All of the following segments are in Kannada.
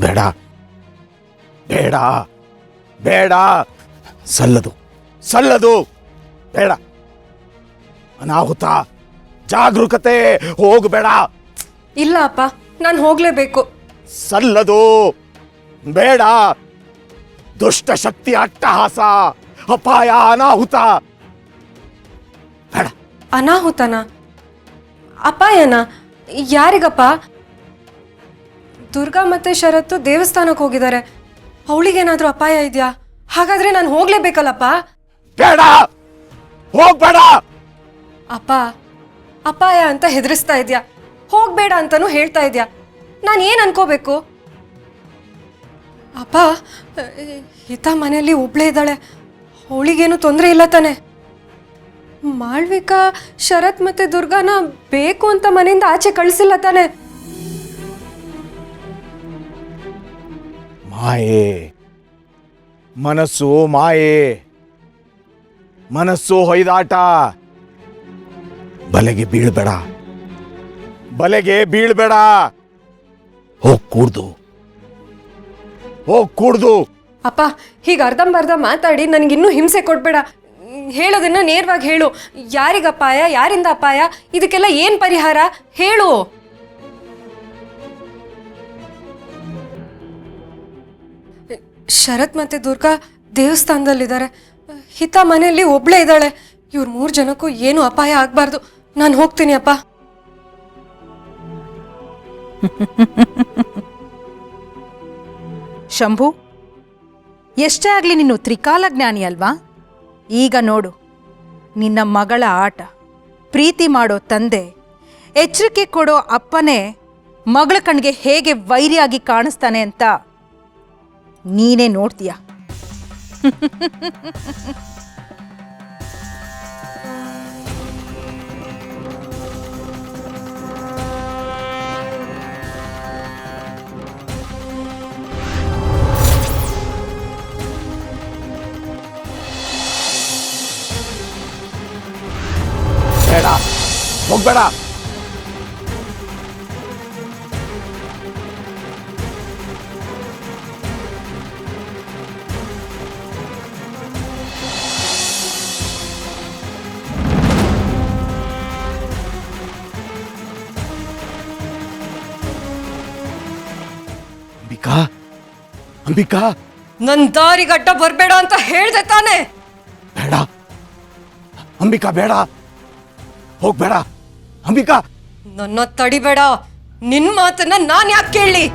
ಬೇಡ ಬೇಡ ಬೇಡ, ಸಲ್ಲದು ಸಲ್ಲದು, ಬೇಡ. ಅನಾಹುತ, ಜಾಗರೂಕತೆ, ಹೋಗಬೇಡ. ಇಲ್ಲ ಅಪ್ಪ, ನಾನು ಹೋಗ್ಲೇಬೇಕು. ಸಲ್ಲದು, ಬೇಡ. ದುಷ್ಟ ಶಕ್ತಿ ಅಟ್ಟಹಾಸ, ಅಪಾಯ, ಅನಾಹುತ, ಬೇಡ. ಅನಾಹುತನ? ಅಪಾಯನ? ಯಾರಿಗಪ್ಪ? ದುರ್ಗಾ ಮತ್ತೆ ಶರತ್ತು ದೇವಸ್ಥಾನಕ್ಕೆ ಹೋಗಿದ್ದಾರೆ. ಅವಳಿಗೇನಾದ್ರೂ ಅಪಾಯ ಇದೆಯಾ? ಹಾಗಾದ್ರೆ ನಾನು ಹೋಗ್ಲೇಬೇಕಲ್ಲಪ್ಪ. ಬೇಡ, ಹೋಗ್ಬೇಡ. ಅಪ್ಪ, ಅಪಾಯ ಅಂತ ಹೆದರಿಸ್ತಾ ಇದ್ಯಾ, ಹೋಗ್ಬೇಡ ಅಂತಾನು ಹೇಳ್ತಾ ಇದ್ಯಾ. ನಾನು ಏನ್ ಅನ್ಕೋಬೇಕು? ಅಪ್ಪ, ಹಿತ ಮನೆಯಲ್ಲಿ ಒಬ್ಳೇ ಇದ್ದಾಳೆ, ಅವಳಿಗೇನು ತೊಂದರೆ ಇಲ್ಲ ತಾನೆ? ಮಾಳ್ವಿಕಾ ಶರತ್ ಮತ್ತೆ ದುರ್ಗಾನ ಬೇಕು ಅಂತ ಮನೆಯಿಂದ ಆಚೆ ಕಳಿಸಿಲ್ಲ ತಾನೆ? ಮಾಯೆ, ಮನಸ್ಸು ಮಾಯೆ, ಮನಸ್ಸು ಹೊಯ್ದಾಟ. ಬಲೆಗೆ ಬೀಳ್ಬೇಡ, ಬಲೆಗೆ ಬೀಳ್ಬೇಡ. ಹೋಗ್ ಕೂಡ್ದು. ಅಪ್ಪ, ಹೀಗೆ ಅರ್ಧಂಬರ್ಧ ಮಾತಾಡಿ ನನಗಿನ್ನೂ ಹಿಂಸೆ ಕೊಡ್ಬೇಡ. ಹೇಳೋದನ್ನ ನೇರವಾಗಿ ಹೇಳು. ಯಾರಿಗ ಅಪಾಯ, ಯಾರಿಂದ ಅಪಾಯ, ಇದಕ್ಕೆಲ್ಲ ಏನ್ ಪರಿಹಾರ ಹೇಳು. ಶರತ್ ಮತ್ತೆ ದುರ್ಗಾ ದೇವಸ್ಥಾನದಲ್ಲಿದ್ದಾರೆ, ಹಿತ ಮನೆಯಲ್ಲಿ ಒಬ್ಳೇ ಇದ್ದಾಳೆ. ಇವ್ರ 3 ಜನಕ್ಕೂ ಏನು ಅಪಾಯ ಆಗ್ಬಾರ್ದು. ನಾನು ಹೋಗ್ತೀನಿ ಅಪ್ಪ. ಶಂಭು, ಎಷ್ಟೇ ಆಗಲಿ ನೀನು ತ್ರಿಕಾಲ ಜ್ಞಾನಿ ಅಲ್ವಾ? ಈಗ ನೋಡು ನಿನ್ನ ಮಗಳ ಆಟ. ಪ್ರೀತಿ ಮಾಡೋ ತಂದೆ, ಎಚ್ಚರಿಕೆ ಕೊಡೋ ಅಪ್ಪನೇ ಮಗಳ ಕಣ್ಗೆ ಹೇಗೆ ವೈರಿಯಾಗಿ ಕಾಣಿಸ್ತಾನೆ ಅಂತ ನೀನೇ ನೋಡ್ತೀಯ. ಬೇಡ, ಹೋಗ್ಬೇಡ. ಅಂಬಿಕಾ, ಅಂಬಿಕಾ, ನನ್ ದಾರಿಗಡ್ಡ ಬರ್ಬೇಡ ಅಂತ ಹೇಳ್ದೆ ತಾನೆ? ಬೇಡ ಅಂಬಿಕಾ, ಬೇಡ, ಹೋಗ್ಬೇಡ ಅಂಬಿಕಾ. ನನ್ನ ತಡಿಬೇಡ. ನಿನ್ ಮಾತನ್ನ ನಾನ್ ಯಾಕೆ ಕೇಳಲಿ?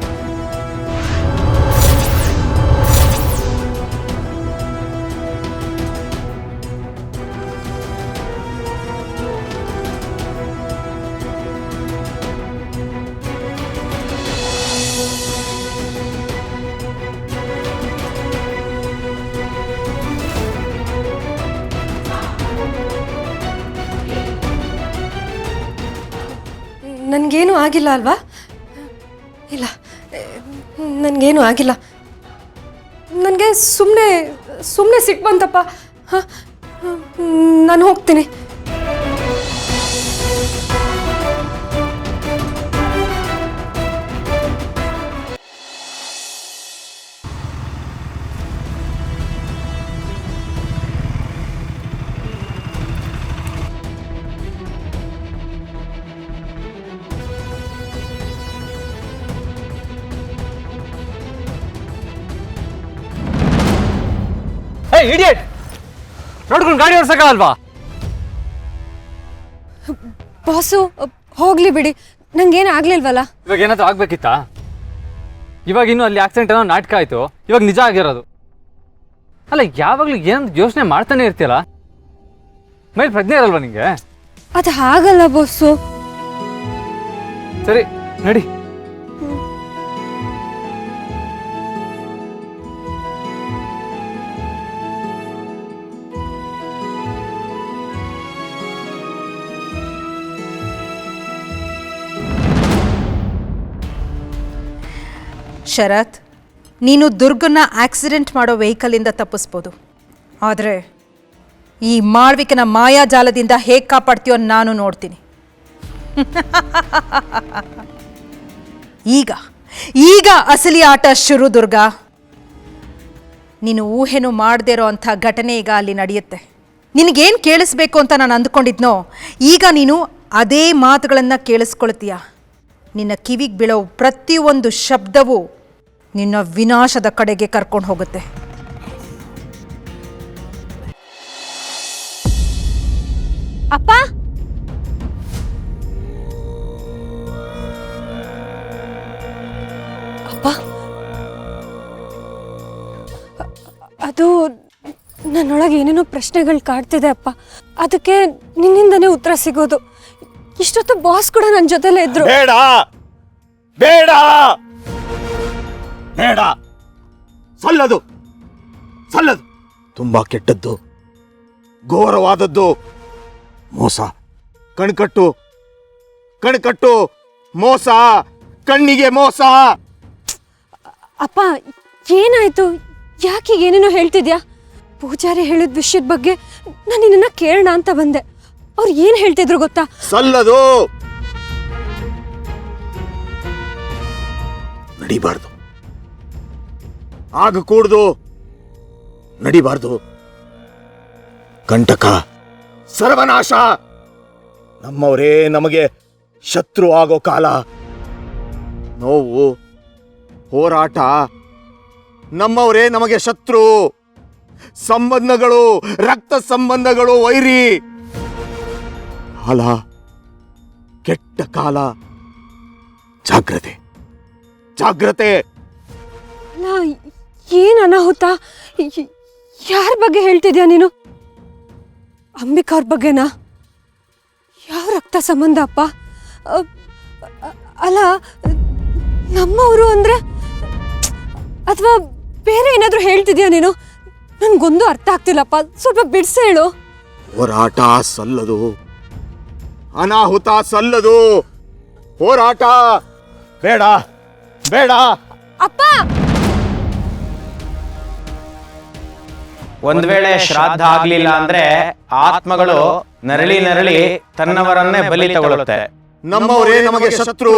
ನನಗೇನು ಆಗಿಲ್ಲ ಅಲ್ವಾ? ಇಲ್ಲ, ನನಗೇನು ಆಗಿಲ್ಲ. ನನಗೆ ಸುಮ್ಮನೆ ಸಿಟ್ಟು ಬಂತಪ್ಪ. ನಾನು ಹೋಗ್ತೀನಿ. ಇಡಿಯಟ್, ನೋಡ್ಕೊಂಡು ಗಾಡಿ ಓಡಿಸಕ್ಕಲ್ವಾ? ಬಾಸು, ಹೋಗ್ಲಿ ಬಿಡಿ, ನಂಗೇನು ಆಗ್ಲಿಲ್ವಲ್ಲ. ಇವಾಗ ಏನಾದ್ರು ಆಗ್ಬೇಕಿತ್ತಾ? ಇವಾಗ ಇನ್ನು ಅಲ್ಲಿ ಆಕ್ಸಿಡೆಂಟ್ ಏನೋ ನಾಟಕ ಆಯ್ತು, ಇವಾಗ ನಿಜ ಆಗಿರೋದು. ಅಲ್ಲ, ಯಾವಾಗ್ಲೂ ಏನಂತ ಯೋಚನೆ ಮಾಡ್ತಾನೆ ಇರ್ತೀಯಲ್ಲ, ಮೇಲೆ ಪ್ರಜ್ಞೆ ಇರಲ್ವಾ ನಿಂಗೆ? ಅದು ಹಾಗಲ್ಲ ಬಾಸು. ಸರಿ ನಡಿ. ಶರತ್, ನೀನು ದುರ್ಗನ್ನ ಆಕ್ಸಿಡೆಂಟ್ ಮಾಡೋ ವೆಹಿಕಲಿಂದ ತಪ್ಪಿಸ್ಬೋದು, ಆದರೆ ಈ ಮಾಳ್ವಿಕನ ಮಾಯಾಜಾಲದಿಂದ ಹೇಗೆ ಕಾಪಾಡ್ತೀಯೋ ನಾನು ನೋಡ್ತೀನಿ. ಈಗ ಈಗ ಅಸಲಿ ಆಟ ಶುರು ದುರ್ಗಾ. ನೀನು ಊಹೆನೂ ಮಾಡದೇ ಇರೋ ಅಂಥ ಘಟನೆ ಈಗ ಅಲ್ಲಿ ನಡೆಯುತ್ತೆ. ನಿನಗೇನು ಕೇಳಿಸ್ಬೇಕು ಅಂತ ನಾನು ಅಂದ್ಕೊಂಡಿದ್ನೋ ಈಗ ನೀನು ಅದೇ ಮಾತುಗಳನ್ನು ಕೇಳಿಸ್ಕೊಳ್ತೀಯ. ನಿನ್ನ ಕಿವಿಗೆ ಬೀಳೋ ಪ್ರತಿಯೊಂದು ಶಬ್ದವೂ ನಿನ್ನ ವಿನಾಶದ ಕಡೆಗೆ ಕರ್ಕೊಂಡು ಹೋಗುತ್ತೆ. ಅಪ್ಪ, ಅಪ್ಪ, ಅದು ನನ್ನೊಳಗೆ ಏನೇನೋ ಪ್ರಶ್ನೆಗಳು ಕಾಡ್ತಿದೆ ಅಪ್ಪ. ಅದಕ್ಕೆ ನಿನ್ನಿಂದನೇ ಉತ್ತರ ಸಿಗೋದು. ಇಷ್ಟೊತ್ತು ಬಾಸ್ ಕೂಡ ನನ್ನ ಜೊತೆಲೇ ಇದ್ರು. ಬೇಡ ಬೇಡ ಬೇಡ, ಸಲ್ಲದು ಸಲ್ಲದು. ತುಂಬಾ ಕೆಟ್ಟದ್ದು, ಘೋರವಾದದ್ದು, ಮೋಸ, ಕಣ್ಕಟ್ಟು ಕಣ್ಕಟ್ಟು, ಮೋಸ, ಕಣ್ಣಿಗೆ ಮೋಸ. ಅಪ್ಪ, ಏನಾಯ್ತು? ಯಾಕೆ ಏನೇನೋ ಹೇಳ್ತಿದ್ಯಾ? ಪೂಜಾರಿ ಹೇಳಿದ ವಿಷಯದ ಬಗ್ಗೆ ನಾನು ನಿನ್ನ ಕೇಳೋಣ ಅಂತ ಬಂದೆ. ಅವ್ರು ಏನು ಹೇಳ್ತಿದ್ರು ಗೊತ್ತಾ? ಸಲ್ಲದು, ನಡಿಬಾರ್ದು, ಆಗ ಕೂಡ್ದು, ನಡಿಬಾರ್ದು, ಕಂಟಕ, ಸರ್ವನಾಶ. ನಮ್ಮವರೇ ನಮಗೆ ಶತ್ರು ಆಗೋ ಕಾಲ. ನೋವು, ಹೋರಾಟ, ನಮ್ಮವರೇ ನಮಗೆ ಶತ್ರು. ಸಂಬಂಧಗಳು, ರಕ್ತ ಸಂಬಂಧಗಳು ವೈರಿ. ಕಾಲ, ಕೆಟ್ಟ ಕಾಲ. ಜಾಗ್ರತೆ ಜಾಗ್ರತೆ. ಏನ್ ಅನಾಹುತ? ಯಾರ ಬಗ್ಗೆ ಹೇಳ್ತಿದ್ಯಾ ನೀನು? ಅಂಬಿಕಾ ಅವ್ರ ಬಗ್ಗೆನಾ? ಯಾವ ರಕ್ತ ಸಂಬಂಧ ಅಪ್ಪ? ಅಲ್ಲ, ನಮ್ಮವರು ಅಂದ್ರೆ ಅಥವಾ ಬೇರೆ ಏನಾದರೂ ಹೇಳ್ತಿದ್ಯಾ ನೀನು? ನನ್ಗೊಂದು ಅರ್ಥ ಆಗ್ತಿಲ್ಲಪ್ಪ, ಸ್ವಲ್ಪ ಬಿಡ್ಸಿ ಹೇಳು. ಹೋರಾಟ ಸಲ್ಲದು, ಅನಾಹುತ ಸಲ್ಲದು. ಹೋರಾಟ ಬೇಡ ಬೇಡ. ಅಪ್ಪ, ಒಂದ್ ವೇಳೆ ಶ್ರಾದ್ದ ಆಗ್ಲಿಲ್ಲ ಅಂದ್ರೆ ಆತ್ಮಗಳು ನರಳಿ ನರಳಿ ತನ್ನವರನ್ನೇ ಬಲಿ ತಗೊಳ್ಳುತ್ತೆ. ನಮ್ಮವರೇ ನಮಗೆ ಶತ್ರು.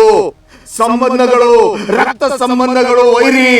ಸಂಬಂಧಗಳು, ರಕ್ತ ಸಂಬಂಧಗಳು ವೈರಿ.